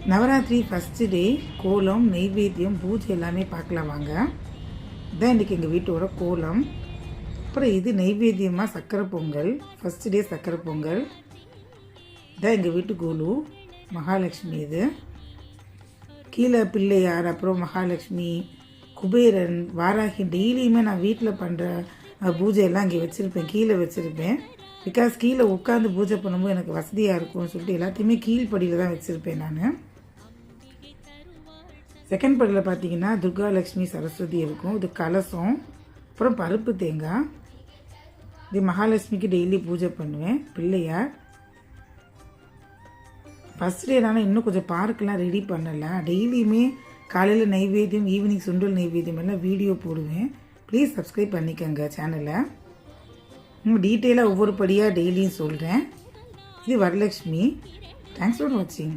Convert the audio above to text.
Navaratri first day கோலம், நெய்வேத்தியம், பூஜை எல்லாமே பார்க்கலாம் வாங்க. இதான் இன்றைக்கி எங்கள் வீட்டோட கோலம். அப்புறம் இது நெய்வேத்தியமாக சக்கரை பொங்கல், ஃபஸ்ட்டு டே சக்கரை பொங்கல். இதான் எங்கள் வீட்டு கோலு மகாலட்சுமி. இது கீழே பிள்ளையார், அப்புறம் மகாலட்சுமி, குபேரன், வாராகி. டெய்லியுமே நான் வீட்டில் பண்ணுற பூஜையெல்லாம் இங்கே வச்சுருப்பேன், கீழே வச்சுருப்பேன். பிகாஸ் கீழே உட்காந்து பூஜை பண்ணும்போது எனக்கு வசதியாக இருக்கும்னு சொல்லிட்டு எல்லாத்தையுமே கீழ்ப்படியில் தான் வச்சுருப்பேன் நான். செகண்ட் படியில் பார்த்தீங்கன்னா துர்கா லக்ஷ்மி சரஸ்வதி இருக்கும். இது கலசம், அப்புறம் பருப்பு தேங்காய். இது மகாலட்சுமிக்கு டெய்லி பூஜை பண்ணுவேன். பிள்ளையார் ஃபஸ்ட் டே நான் இன்னும் கொஞ்சம் பார்க்கெலாம் ரெடி பண்ணலை. டெய்லியுமே காலையில் நைவேத்தியம், ஈவினிங் சுண்டல் நைவேத்தியம் எல்லாம் வீடியோ போடுவேன். ப்ளீஸ் சப்ஸ்கிரைப் பண்ணிக்கோங்க சேனலை. டீட்டெயிலாக ஒவ்வொரு படியாக டெய்லியும் சொல்கிறேன். இது வரலட்சுமி. தேங்க்ஸ் ஃபார் வாட்சிங்.